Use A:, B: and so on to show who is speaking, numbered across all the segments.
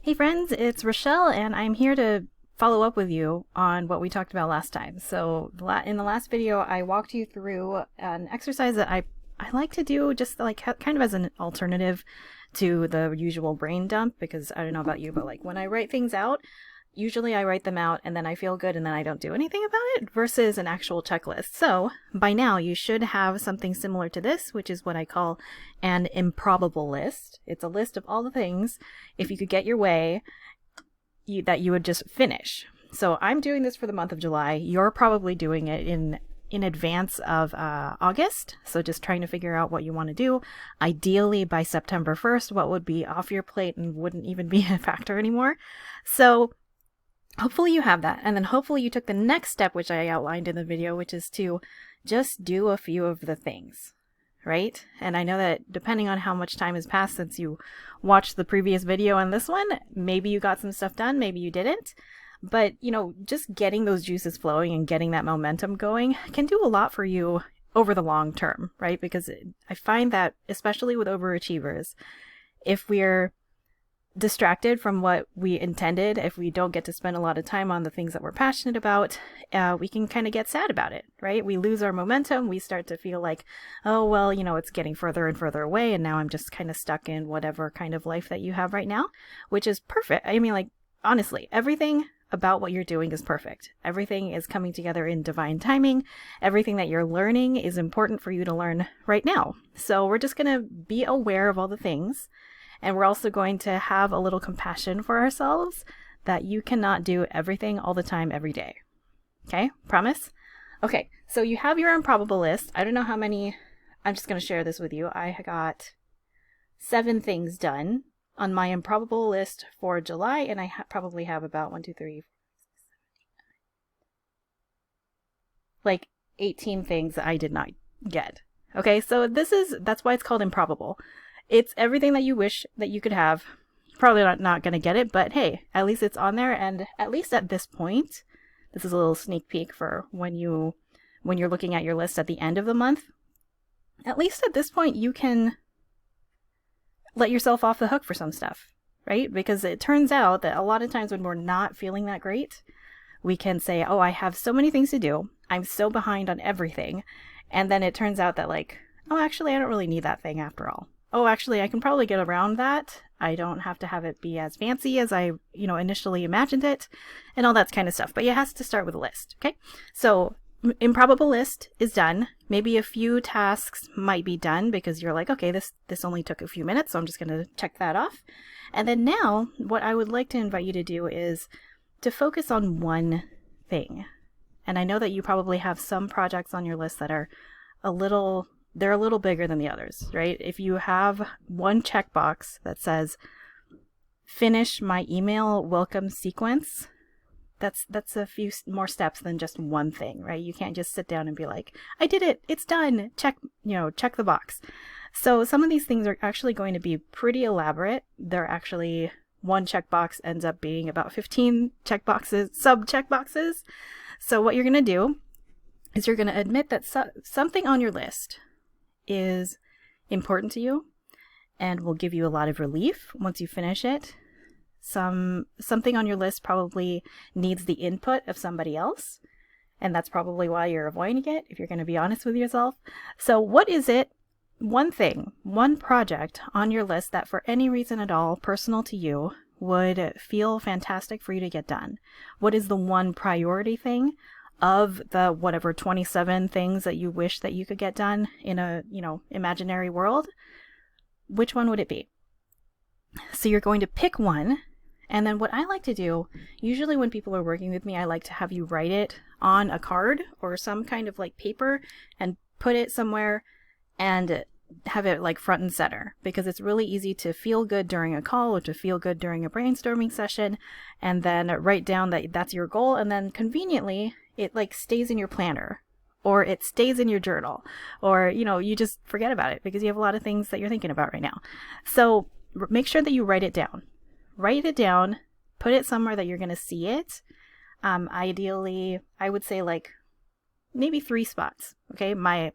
A: Hey friends, it's Rochelle, and I'm here to follow up with you on what we talked about last time. So, in the last video, I walked you through an exercise that I like to do just like kind of as an alternative to the usual brain dump, because I don't know about you, but like when I write things out, usually I write them out and then I feel good and then I don't do anything about it versus an actual checklist. So by now you should have something similar to this, which is what I call an improbable list. It's a list of all the things, if you could get your way, that you would just finish. So I'm doing this for the month of July. You're probably doing it in advance of August. So just trying to figure out what you want to do. Ideally by September 1st, what would be off your plate and wouldn't even be a factor anymore. So hopefully you have that. And then hopefully you took the next step, which I outlined in the video, which is to just do a few of the things, right? And I know that depending on how much time has passed since you watched the previous video and this one, maybe you got some stuff done, maybe you didn't. But, just getting those juices flowing and getting that momentum going can do a lot for you over the long term, right? Because I find that, especially with overachievers, if we're distracted from what we intended, if we don't get to spend a lot of time on the things that we're passionate about, we can kind of get sad about it, right? We lose our momentum. We start to feel like, oh, well, it's getting further and further away. And now I'm just kind of stuck in whatever kind of life that you have right now, which is perfect. I mean, like, honestly, everything about what you're doing is perfect. Everything is coming together in divine timing. Everything that you're learning is important for you to learn right now. So we're just going to be aware of all the things. And we're also going to have a little compassion for ourselves that you cannot do everything all the time every day. Okay? Promise? Okay, so you have your improbable list. I don't know how many, I'm just going to share this with you. I got 7 things done on my improbable list for July, and I probably have about 1, 2, 3, 4, 5, 6, 7, 8, 9, like 18 things that I did not get. Okay, so that's why it's called improbable. It's everything that you wish that you could have. Probably not going to get it, but hey, at least it's on there. And at least at this point, this is a little sneak peek for when you're looking at your list at the end of the month. At least at this point, you can let yourself off the hook for some stuff, right? Because it turns out that a lot of times when we're not feeling that great, we can say, oh, I have so many things to do. I'm so behind on everything. And then it turns out that like, oh, actually, I don't really need that thing after all. Oh, actually, I can probably get around that. I don't have to have it be as fancy as I, initially imagined it and all that kind of stuff. But it has to start with a list, okay? So improbable list is done. Maybe a few tasks might be done because you're like, okay, this only took a few minutes, so I'm just going to check that off. And then now what I would like to invite you to do is to focus on one thing. And I know that you probably have some projects on your list that are they're a little bigger than the others, right? If you have one checkbox that says, finish my email welcome sequence, that's a few more steps than just one thing, right? You can't just sit down and be like, I did it, it's done, check the box. So some of these things are actually going to be pretty elaborate. They're actually, one checkbox ends up being about 15 checkboxes, sub-checkboxes. So what you're going to do is you're going to admit that something on your list is important to you and will give you a lot of relief once you finish it. Something on your list probably needs the input of somebody else, and that's probably why you're avoiding it, if you're going to be honest with yourself. So what is it, one thing, one project on your list that for any reason at all, personal to you, would feel fantastic for you to get done? What is the one priority thing of the whatever 27 things that you wish that you could get done in a, imaginary world? Which one would it be? So you're going to pick one. And then what I like to do, usually when people are working with me, I like to have you write it on a card or some kind of like paper and put it somewhere and have it like front and center, because it's really easy to feel good during a call or to feel good during a brainstorming session and then write down that that's your goal, and then conveniently it like stays in your planner or it stays in your journal, or you just forget about it because you have a lot of things that you're thinking about right now. So make sure that you write it down, put it somewhere that you're going to see it. Ideally, I would say like maybe 3 spots. Okay, my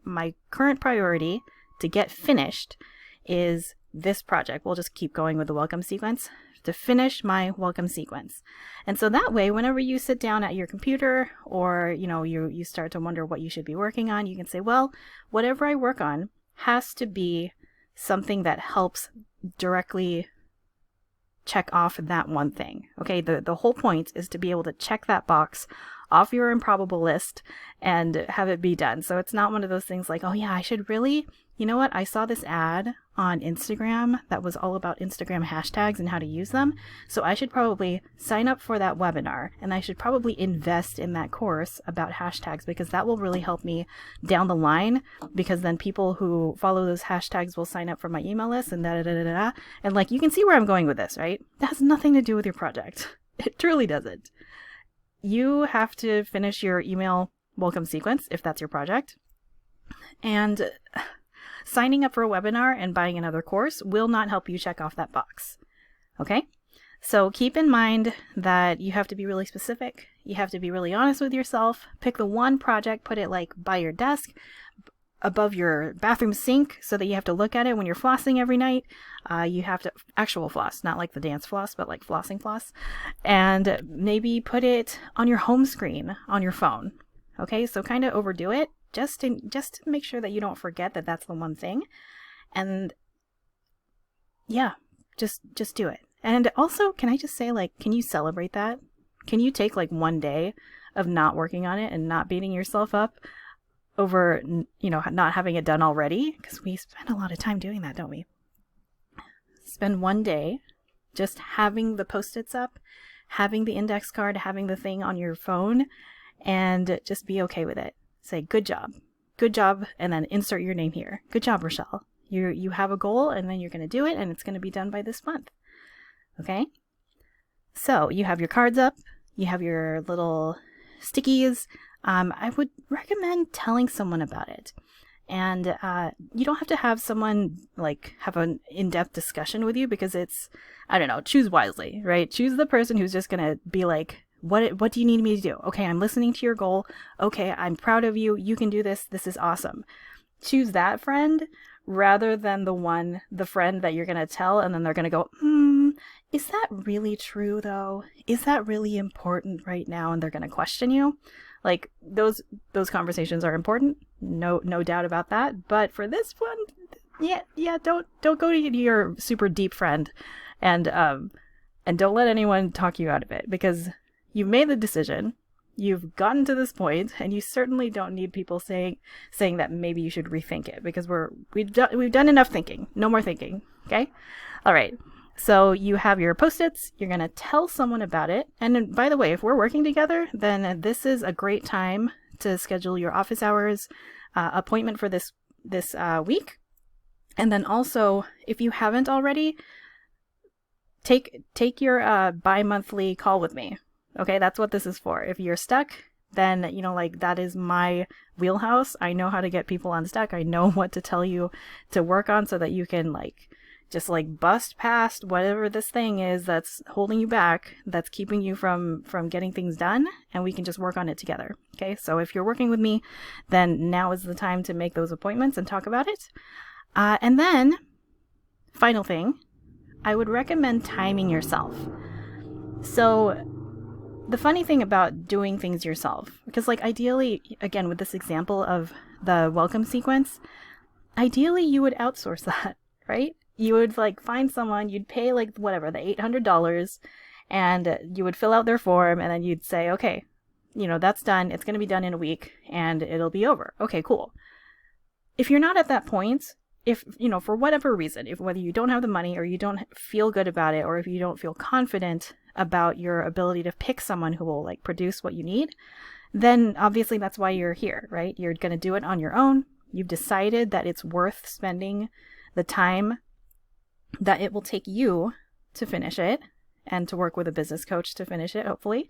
A: current priority to get finished is this project. We'll just keep going with the welcome sequence to finish my welcome sequence. And so that way, whenever you sit down at your computer or, you start to wonder what you should be working on, you can say, well, whatever I work on has to be something that helps directly check off that one thing. Okay, the whole point is to be able to check that box off your improbable list and have it be done. So it's not one of those things like, oh yeah, I should really, you know what, I saw this ad on Instagram that was all about Instagram hashtags and how to use them. So I should probably sign up for that webinar, and I should probably invest in that course about hashtags, because that will really help me down the line, because then people who follow those hashtags will sign up for my email list and da-da-da-da-da. And like, you can see where I'm going with this, right? That has nothing to do with your project. It truly doesn't. You have to finish your email welcome sequence if that's your project. And signing up for a webinar and buying another course will not help you check off that box. Okay? So keep in mind that you have to be really specific. You have to be really honest with yourself. Pick the one project, put it like by your desk, above your bathroom sink, so that you have to look at it when you're flossing every night. You have to actual floss, not like the dance floss, but like flossing floss. And maybe put it on your home screen on your phone. Okay, so kind of overdo it just to make sure that you don't forget that that's the one thing. And yeah, just do it. And also, can I just say, like, can you celebrate that? Can you take like one day of not working on it and not beating yourself up over, not having it done already? Because we spend a lot of time doing that, don't we? Spend one day just having the Post-its up, having the index card, having the thing on your phone, and just be okay with it. Say, good job, and then insert your name here. Good job, Rochelle. You have a goal, and then you're going to do it, and it's going to be done by this month. Okay? So you have your cards up, you have your little stickies. I would recommend telling someone about it. And you don't have to have someone like have an in-depth discussion with you, because it's, I don't know, choose wisely, right? Choose the person who's just going to be like, what do you need me to do? Okay, I'm listening to your goal. Okay, I'm proud of you. You can do this. This is awesome. Choose that friend rather than the friend that you're going to tell, and then they're going to go, is that really true though? Is that really important right now? And they're going to question you. Like, those conversations are important. No doubt about that. But for this one, yeah, don't go to your super deep friend and don't let anyone talk you out of it, because you've made the decision, you've gotten to this point, and you certainly don't need people saying that maybe you should rethink it, because we've done enough thinking. No more thinking. Okay? All right. So you have your Post-its, you're going to tell someone about it. And then, by the way, if we're working together, then this is a great time to schedule your office hours appointment for this week. And then also, if you haven't already, take your bi-monthly call with me. Okay, that's what this is for. If you're stuck, then, that is my wheelhouse. I know how to get people unstuck. I know what to tell you to work on so that you can just bust past whatever this thing is that's holding you back, that's keeping you from getting things done, and we can just work on it together. Okay, so if you're working with me, then now is the time to make those appointments and talk about it. And then, final thing, I would recommend timing yourself. So the funny thing about doing things yourself, because ideally, again, with this example of the welcome sequence, ideally you would outsource that, right? You would find someone, you'd pay whatever, the $800, and you would fill out their form, and then you'd say, okay, that's done. It's going to be done in a week, and it'll be over. Okay, cool. If you're not at that point, if, for whatever reason, whether you don't have the money or you don't feel good about it, or if you don't feel confident about your ability to pick someone who will produce what you need, then obviously that's why you're here, right? You're going to do it on your own. You've decided that it's worth spending the time that it will take you to finish it, and to work with a business coach to finish it, hopefully.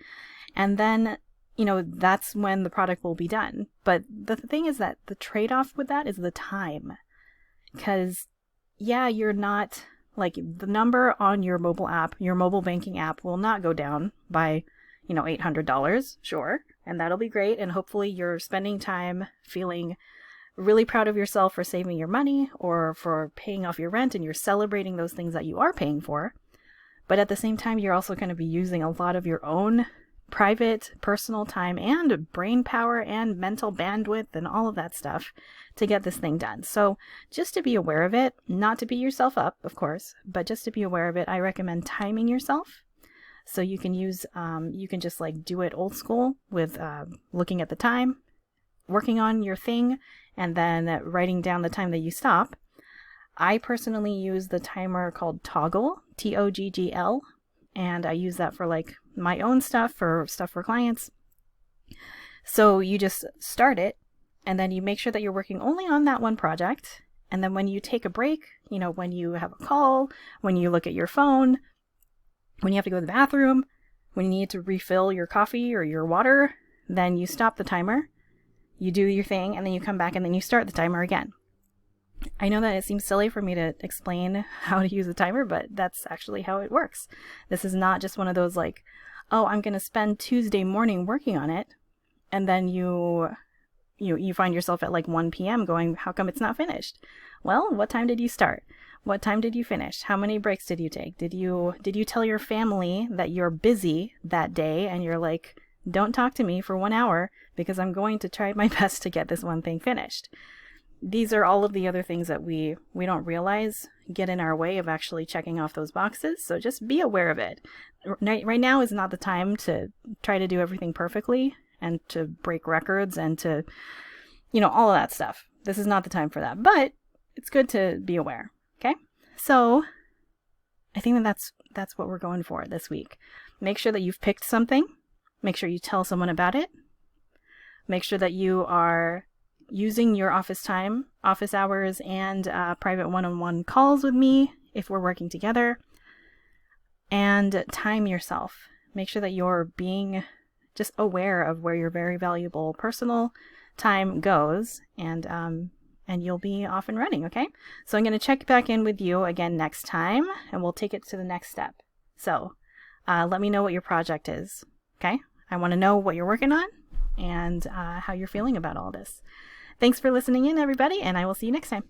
A: And then, that's when the product will be done. But the thing is that the trade-off with that is the time. Because, yeah, you're not, the number on your mobile app, your mobile banking app, will not go down by, $800, sure. And that'll be great. And hopefully you're spending time feeling really proud of yourself for saving your money or for paying off your rent, and you're celebrating those things that you are paying for. But at the same time, you're also going to be using a lot of your own private, personal time and brain power and mental bandwidth and all of that stuff to get this thing done. So just to be aware of it, not to beat yourself up, of course, but just to be aware of it, I recommend timing yourself. So you can use, you can just like do it old school with looking at the time, working on your thing, and then writing down the time that you stop. I personally use the timer called Toggl, Toggl, and I use that for like my own stuff, for clients. So you just start it, and then you make sure that you're working only on that one project. And then when you take a break, you know, when you have a call, when you look at your phone, when you have to go to the bathroom, when you need to refill your coffee or your water, then you stop the timer, you do your thing, and then you come back and then you start the timer again. I know that it seems silly for me to explain how to use a timer, but that's actually how it works. This is not just one of those like, oh, I'm going to spend Tuesday morning working on it, and then you find yourself at like 1 p.m. going, how come it's not finished? Well, what time did you start? What time did you finish? How many breaks did you take? Did you tell your family that you're busy that day and you're like, don't talk to me for 1 hour because I'm going to try my best to get this one thing finished? These are all of the other things that we don't realize get in our way of actually checking off those boxes. So just be aware of it. Right now is not the time to try to do everything perfectly and to break records and to, all of that stuff. This is not the time for that, but it's good to be aware. Okay. So I think that's what we're going for this week. Make sure that you've picked something. Make sure you tell someone about it. Make sure that you are using your office time, office hours, and private one-on-one calls with me if we're working together. And time yourself. Make sure that you're being just aware of where your very valuable personal time goes, and you'll be off and running, okay? So I'm going to check back in with you again next time, and we'll take it to the next step. So let me know what your project is, okay? I want to know what you're working on and how you're feeling about all this. Thanks for listening in, everybody, and I will see you next time.